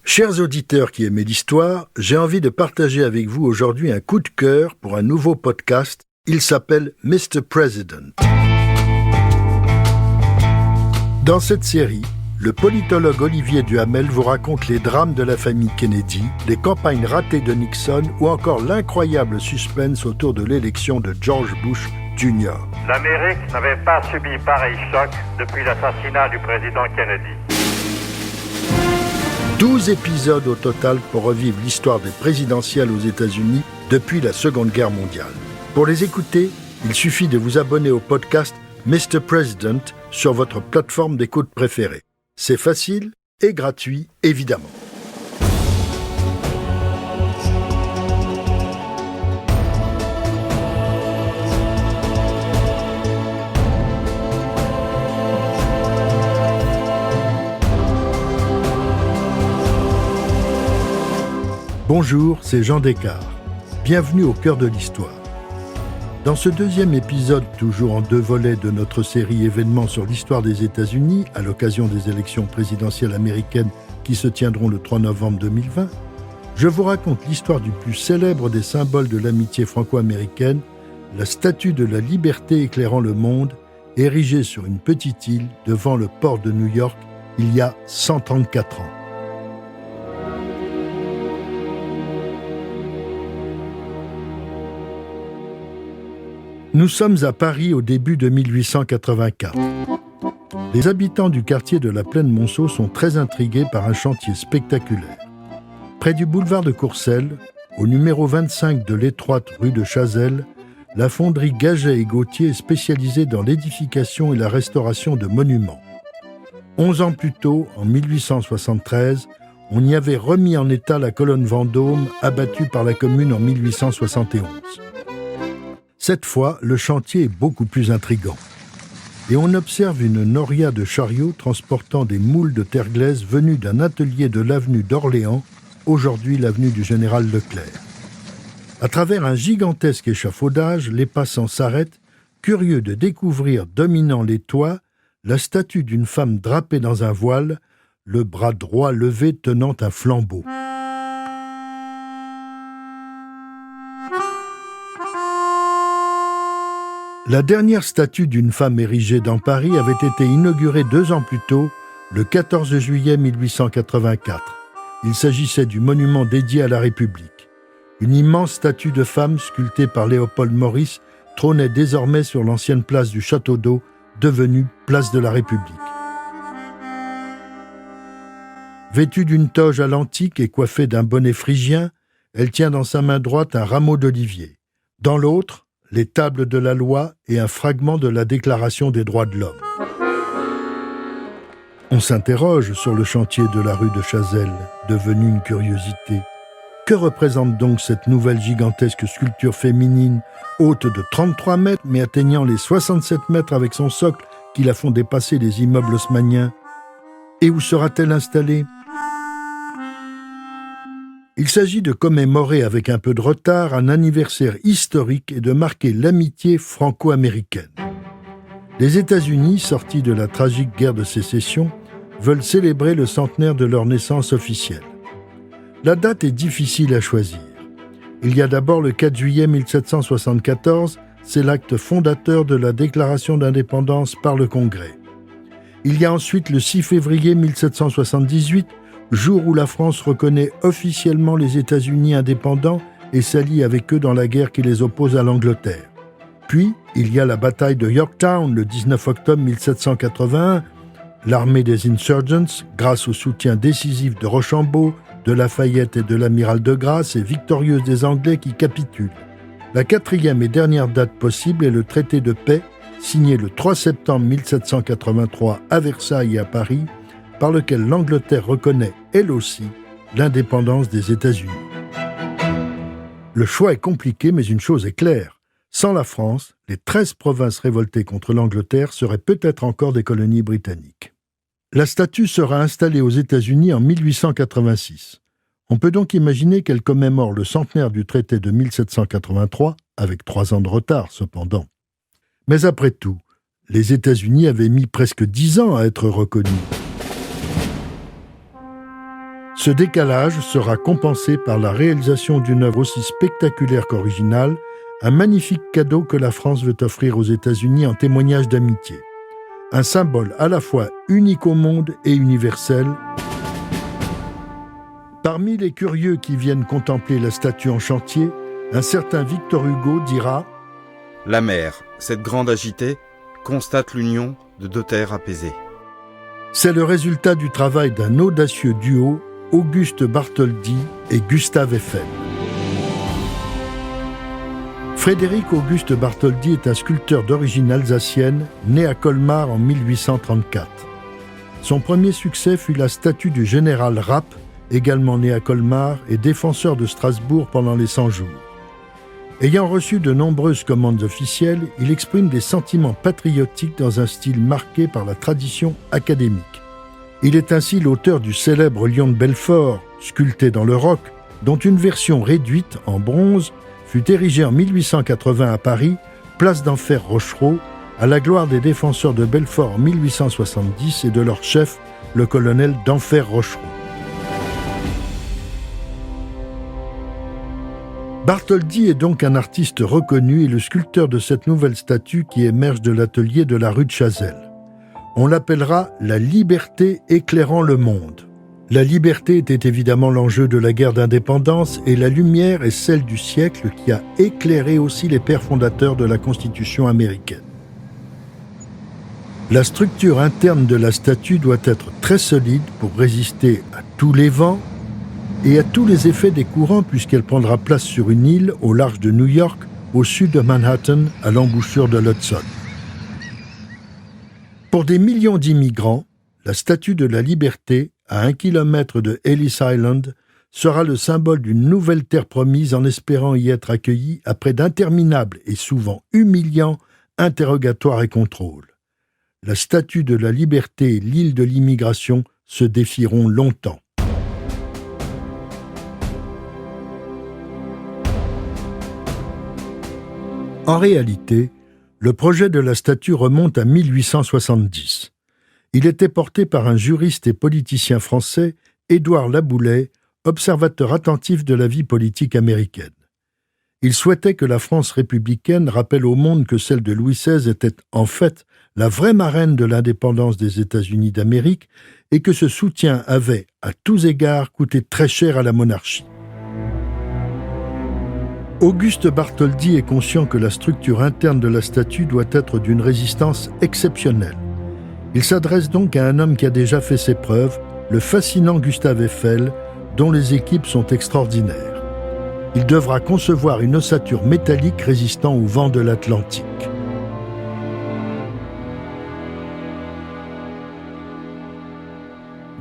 Chers auditeurs qui aimez l'histoire, j'ai envie de partager avec vous aujourd'hui un coup de cœur pour un nouveau podcast. Il s'appelle Mr. President. Dans cette série, le politologue Olivier Duhamel vous raconte les drames de la famille Kennedy, les campagnes ratées de Nixon ou encore l'incroyable suspense autour de l'élection de George Bush Jr. L'Amérique n'avait pas subi pareil choc depuis l'assassinat du président Kennedy. 12 épisodes au total pour revivre l'histoire des présidentielles aux États-Unis depuis la Seconde Guerre mondiale. Pour les écouter, il suffit de vous abonner au podcast Mr. President sur votre plateforme d'écoute préférée. C'est facile et gratuit, évidemment. Bonjour, c'est Jean Descartes. Bienvenue au cœur de l'histoire. Dans ce deuxième épisode, toujours en 2 volets de notre série événements sur l'histoire des États-Unis, à l'occasion des élections présidentielles américaines qui se tiendront le 3 novembre 2020, je vous raconte l'histoire du plus célèbre des symboles de l'amitié franco-américaine, la statue de la liberté éclairant le monde, érigée sur une petite île devant le port de New York il y a 134 ans. Nous sommes à Paris au début de 1884. Les habitants du quartier de la Plaine Monceau sont très intrigués par un chantier spectaculaire. Près du boulevard de Courcelles, au numéro 25 de l'étroite rue de Chazelles, la fonderie Gaget et Gauthier est spécialisée dans l'édification et la restauration de monuments. 11 ans plus tôt, en 1873, on y avait remis en état la colonne Vendôme, abattue par la commune en 1871. Cette fois, le chantier est beaucoup plus intrigant. Et on observe une noria de chariots transportant des moules de terre glaise venus d'un atelier de l'avenue d'Orléans, aujourd'hui l'avenue du Général Leclerc. À travers un gigantesque échafaudage, les passants s'arrêtent, curieux de découvrir, dominant les toits, la statue d'une femme drapée dans un voile, le bras droit levé tenant un flambeau. La dernière statue d'une femme érigée dans Paris avait été inaugurée 2 ans plus tôt, le 14 juillet 1884. Il s'agissait du monument dédié à la République. Une immense statue de femme sculptée par Léopold Maurice trônait désormais sur l'ancienne place du Château d'Eau, devenue place de la République. Vêtue d'une toge à l'antique et coiffée d'un bonnet phrygien, elle tient dans sa main droite un rameau d'olivier. Dans l'autre, les tables de la loi et un fragment de la Déclaration des droits de l'homme. On s'interroge sur le chantier de la rue de Chazelles, devenu une curiosité. Que représente donc cette nouvelle gigantesque sculpture féminine, haute de 33 mètres mais atteignant les 67 mètres avec son socle qui la font dépasser les immeubles haussmanniens? Et où sera-t-elle installée? Il s'agit de commémorer avec un peu de retard un anniversaire historique et de marquer l'amitié franco-américaine. Les États-Unis, sortis de la tragique guerre de sécession, veulent célébrer le centenaire de leur naissance officielle. La date est difficile à choisir. Il y a d'abord le 4 juillet 1774, c'est l'acte fondateur de la Déclaration d'indépendance par le Congrès. Il y a ensuite le 6 février 1778, jour où la France reconnaît officiellement les États-Unis indépendants et s'allie avec eux dans la guerre qui les oppose à l'Angleterre. Puis, il y a la bataille de Yorktown le 19 octobre 1781. L'armée des Insurgents, grâce au soutien décisif de Rochambeau, de Lafayette et de l'amiral de Grasse, est victorieuse des Anglais qui capitulent. La 4e et dernière date possible est le traité de paix, signé le 3 septembre 1783 à Versailles et à Paris, par lequel l'Angleterre reconnaît, elle aussi, l'indépendance des États-Unis. Le choix est compliqué, mais une chose est claire. Sans la France, les 13 provinces révoltées contre l'Angleterre seraient peut-être encore des colonies britanniques. La statue sera installée aux États-Unis en 1886. On peut donc imaginer qu'elle commémore le centenaire du traité de 1783, avec 3 ans de retard cependant. Mais après tout, les États-Unis avaient mis presque 10 ans à être reconnus. Ce décalage sera compensé par la réalisation d'une œuvre aussi spectaculaire qu'originale, un magnifique cadeau que la France veut offrir aux États-Unis en témoignage d'amitié. Un symbole à la fois unique au monde et universel. Parmi les curieux qui viennent contempler la statue en chantier, un certain Victor Hugo dira « La mer, cette grande agitée, constate l'union de deux terres apaisées. » C'est le résultat du travail d'un audacieux duo, Auguste Bartholdi et Gustave Eiffel. Frédéric Auguste Bartholdi est un sculpteur d'origine alsacienne, né à Colmar en 1834. Son premier succès fut la statue du général Rapp, également né à Colmar et défenseur de Strasbourg pendant les 100 jours. Ayant reçu de nombreuses commandes officielles, il exprime des sentiments patriotiques dans un style marqué par la tradition académique. Il est ainsi l'auteur du célèbre lion de Belfort, sculpté dans le roc, dont une version réduite en bronze fut érigée en 1880 à Paris, place d'Enfer Rochereau, à la gloire des défenseurs de Belfort en 1870 et de leur chef, le colonel d'Enfer Rochereau. Bartholdi est donc un artiste reconnu et le sculpteur de cette nouvelle statue qui émerge de l'atelier de la rue de Chazelles. On l'appellera « la liberté éclairant le monde ». La liberté était évidemment l'enjeu de la guerre d'indépendance et la lumière est celle du siècle qui a éclairé aussi les pères fondateurs de la Constitution américaine. La structure interne de la statue doit être très solide pour résister à tous les vents et à tous les effets des courants puisqu'elle prendra place sur une île au large de New York, au sud de Manhattan, à l'embouchure de l'Hudson. Pour des millions d'immigrants, la Statue de la Liberté, à 1 kilomètre de Ellis Island, sera le symbole d'une nouvelle terre promise en espérant y être accueillis après d'interminables et souvent humiliants interrogatoires et contrôles. La Statue de la Liberté et l'île de l'immigration se défieront longtemps. En réalité, le projet de la statue remonte à 1870. Il était porté par un juriste et politicien français, Édouard Laboulaye, observateur attentif de la vie politique américaine. Il souhaitait que la France républicaine rappelle au monde que celle de Louis XVI était en fait la vraie marraine de l'indépendance des États-Unis d'Amérique et que ce soutien avait, à tous égards, coûté très cher à la monarchie. Auguste Bartholdi est conscient que la structure interne de la statue doit être d'une résistance exceptionnelle. Il s'adresse donc à un homme qui a déjà fait ses preuves, le fascinant Gustave Eiffel, dont les équipes sont extraordinaires. Il devra concevoir une ossature métallique résistant au vent de l'Atlantique.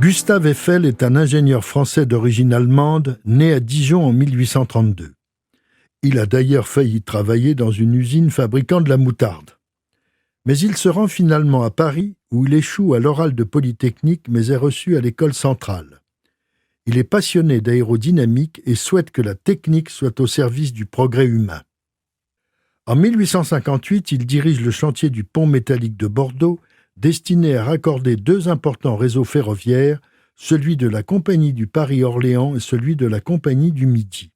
Gustave Eiffel est un ingénieur français d'origine allemande, né à Dijon en 1832. Il a d'ailleurs failli travailler dans une usine fabriquant de la moutarde. Mais il se rend finalement à Paris, où il échoue à l'oral de Polytechnique, mais est reçu à l'école centrale. Il est passionné d'aérodynamique et souhaite que la technique soit au service du progrès humain. En 1858, il dirige le chantier du pont métallique de Bordeaux, destiné à raccorder deux importants réseaux ferroviaires, celui de la Compagnie du Paris-Orléans et celui de la Compagnie du Midi.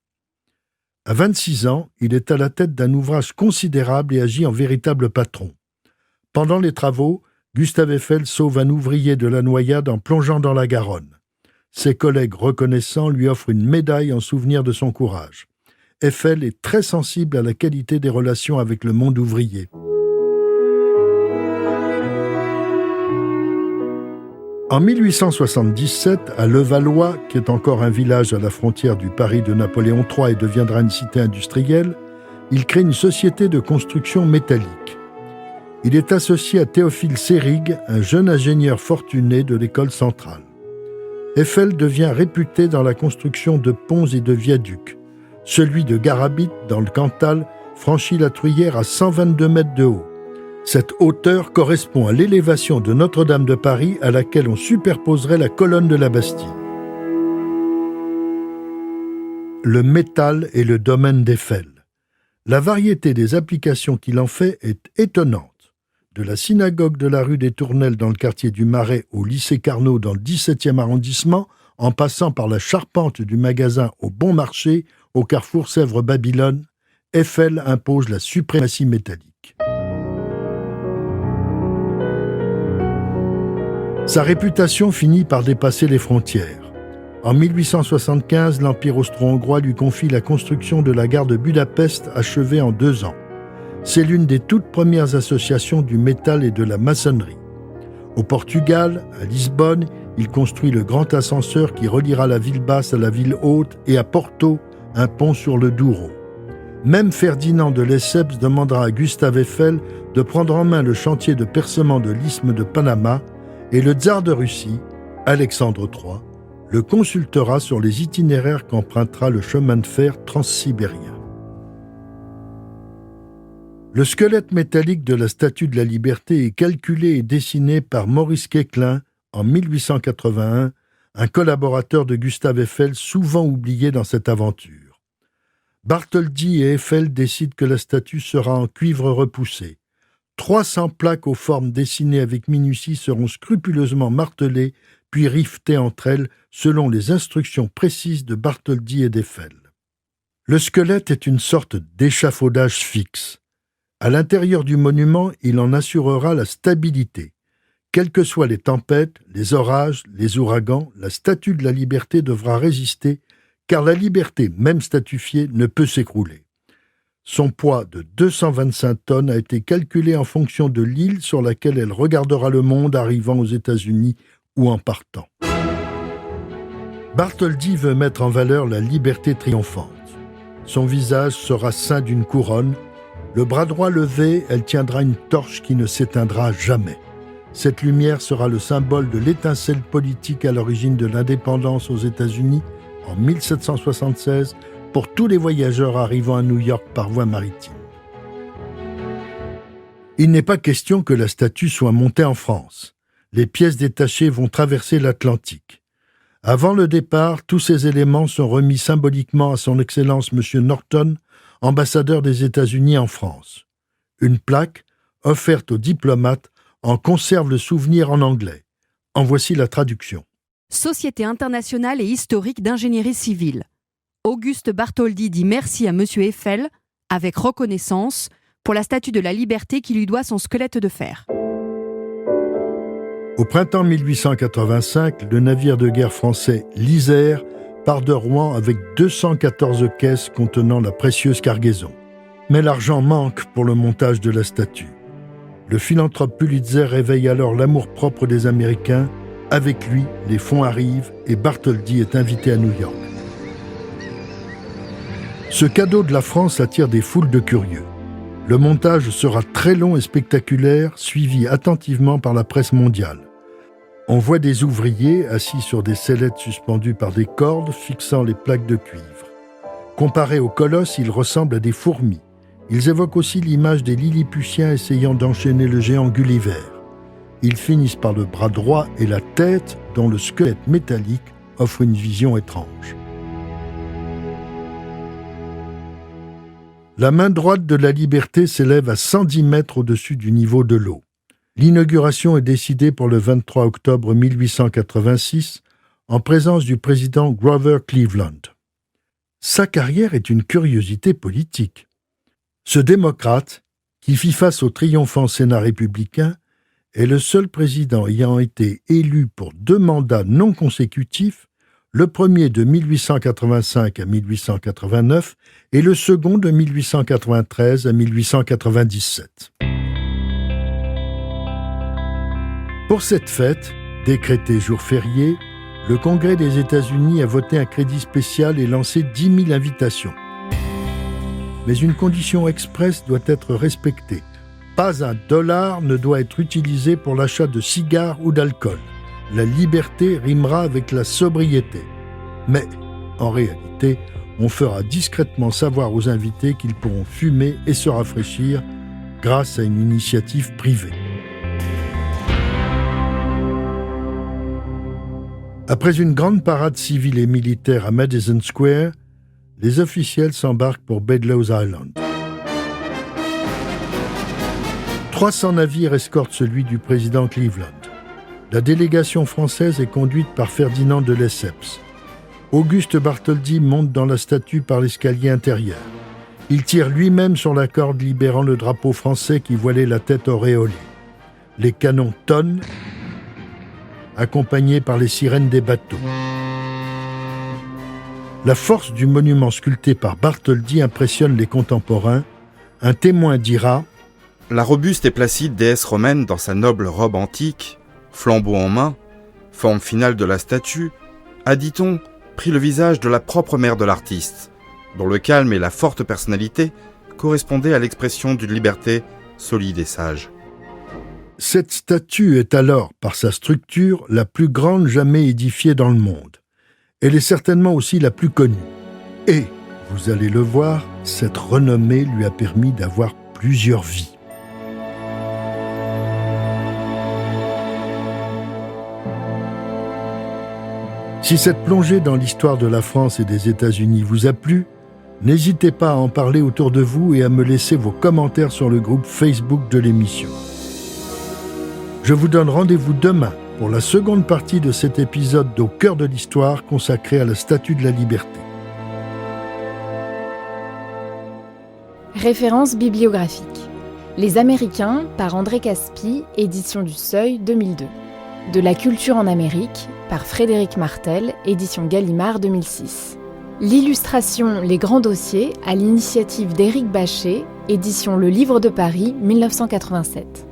À 26 ans, il est à la tête d'un ouvrage considérable et agit en véritable patron. Pendant les travaux, Gustave Eiffel sauve un ouvrier de la noyade en plongeant dans la Garonne. Ses collègues reconnaissants lui offrent une médaille en souvenir de son courage. Eiffel est très sensible à la qualité des relations avec le monde ouvrier. En 1877, à Levallois, qui est encore un village à la frontière du Paris de Napoléon III et deviendra une cité industrielle, il crée une société de construction métallique. Il est associé à Théophile Seyrig, un jeune ingénieur fortuné de l'école centrale. Eiffel devient réputé dans la construction de ponts et de viaducs. Celui de Garabit, dans le Cantal, franchit la Truyère à 122 mètres de haut. Cette hauteur correspond à l'élévation de Notre-Dame de Paris à laquelle on superposerait la colonne de la Bastille. Le métal est le domaine d'Eiffel. La variété des applications qu'il en fait est étonnante. De la synagogue de la rue des Tournelles dans le quartier du Marais au lycée Carnot dans le 17e arrondissement, en passant par la charpente du magasin au Bon Marché, au carrefour Sèvres-Babylone, Eiffel impose la suprématie métallique. Sa réputation finit par dépasser les frontières. En 1875, l'Empire austro-hongrois lui confie la construction de la gare de Budapest, achevée en 2 ans. C'est l'une des toutes premières associations du métal et de la maçonnerie. Au Portugal, à Lisbonne, il construit le grand ascenseur qui reliera la ville basse à la ville haute et à Porto, un pont sur le Douro. Même Ferdinand de Lesseps demandera à Gustave Eiffel de prendre en main le chantier de percement de l'isthme de Panama et le tsar de Russie, Alexandre III, le consultera sur les itinéraires qu'empruntera le chemin de fer transsibérien. Le squelette métallique de la Statue de la Liberté est calculé et dessiné par Maurice Quéclin en 1881, un collaborateur de Gustave Eiffel souvent oublié dans cette aventure. Bartholdi et Eiffel décident que la statue sera en cuivre repoussé. 300 plaques aux formes dessinées avec minutie seront scrupuleusement martelées puis rivetées entre elles selon les instructions précises de Bartholdi et d'Eiffel. Le squelette est une sorte d'échafaudage fixe. À l'intérieur du monument, il en assurera la stabilité. Quelles que soient les tempêtes, les orages, les ouragans, la Statue de la Liberté devra résister, car la liberté, même statufiée, ne peut s'écrouler. Son poids de 225 tonnes a été calculé en fonction de l'île sur laquelle elle regardera le monde arrivant aux États-Unis ou en partant. Bartholdi veut mettre en valeur la liberté triomphante. Son visage sera ceint d'une couronne. Le bras droit levé, elle tiendra une torche qui ne s'éteindra jamais. Cette lumière sera le symbole de l'étincelle politique à l'origine de l'indépendance aux États-Unis en 1776 pour tous les voyageurs arrivant à New York par voie maritime. Il n'est pas question que la statue soit montée en France. Les pièces détachées vont traverser l'Atlantique. Avant le départ, tous ces éléments sont remis symboliquement à son Excellence M. Norton, ambassadeur des États-Unis en France. Une plaque, offerte aux diplomates, en conserve le souvenir en anglais. En voici la traduction. Société internationale et historique d'ingénierie civile. Auguste Bartholdi dit merci à M. Eiffel, avec reconnaissance, pour la Statue de la Liberté qui lui doit son squelette de fer. Au printemps 1885, le navire de guerre français l'Isère part de Rouen avec 214 caisses contenant la précieuse cargaison. Mais l'argent manque pour le montage de la statue. Le philanthrope Pulitzer réveille alors l'amour-propre des Américains. Avec lui, les fonds arrivent et Bartholdi est invité à New York. Ce cadeau de la France attire des foules de curieux. Le montage sera très long et spectaculaire, suivi attentivement par la presse mondiale. On voit des ouvriers assis sur des sellettes suspendues par des cordes fixant les plaques de cuivre. Comparés aux colosses, ils ressemblent à des fourmis. Ils évoquent aussi l'image des Lilliputiens essayant d'enchaîner le géant Gulliver. Ils finissent par le bras droit et la tête dont le squelette métallique offre une vision étrange. La main droite de la Liberté s'élève à 110 mètres au-dessus du niveau de l'eau. L'inauguration est décidée pour le 23 octobre 1886 en présence du président Grover Cleveland. Sa carrière est une curiosité politique. Ce démocrate, qui fit face au triomphant Sénat républicain, est le seul président ayant été élu pour 2 mandats non consécutifs, le premier de 1885 à 1889 et le second de 1893 à 1897. Pour cette fête, décrétée jour férié, le Congrès des États-Unis a voté un crédit spécial et lancé 10 000 invitations. Mais une condition expresse doit être respectée. Pas un dollar ne doit être utilisé pour l'achat de cigares ou d'alcool. La liberté rimera avec la sobriété. Mais, en réalité, on fera discrètement savoir aux invités qu'ils pourront fumer et se rafraîchir grâce à une initiative privée. Après une grande parade civile et militaire à Madison Square, les officiels s'embarquent pour Bedloe's Island. 300 navires escortent celui du président Cleveland. La délégation française est conduite par Ferdinand de Lesseps. Auguste Bartholdi monte dans la statue par l'escalier intérieur. Il tire lui-même sur la corde libérant le drapeau français qui voilait la tête auréolée. Les canons tonnent, accompagnés par les sirènes des bateaux. La force du monument sculpté par Bartholdi impressionne les contemporains. Un témoin dira « La robuste et placide déesse romaine dans sa noble robe antique, flambeau en main, forme finale de la statue, a, dit-on, pris le visage de la propre mère de l'artiste, dont le calme et la forte personnalité correspondaient à l'expression d'une liberté solide et sage. » Cette statue est alors, par sa structure, la plus grande jamais édifiée dans le monde. Elle est certainement aussi la plus connue. Et, vous allez le voir, cette renommée lui a permis d'avoir plusieurs vies. Si cette plongée dans l'histoire de la France et des États-Unis vous a plu, n'hésitez pas à en parler autour de vous et à me laisser vos commentaires sur le groupe Facebook de l'émission. Je vous donne rendez-vous demain pour la seconde partie de cet épisode d'Au cœur de l'histoire consacré à la Statue de la Liberté. Références bibliographiques. Les Américains par André Caspi, édition du Seuil 2002. De la culture en Amérique par Frédéric Martel, édition Gallimard 2006. L'illustration Les Grands Dossiers à l'initiative d'Éric Bachet, édition Le Livre de Paris 1987.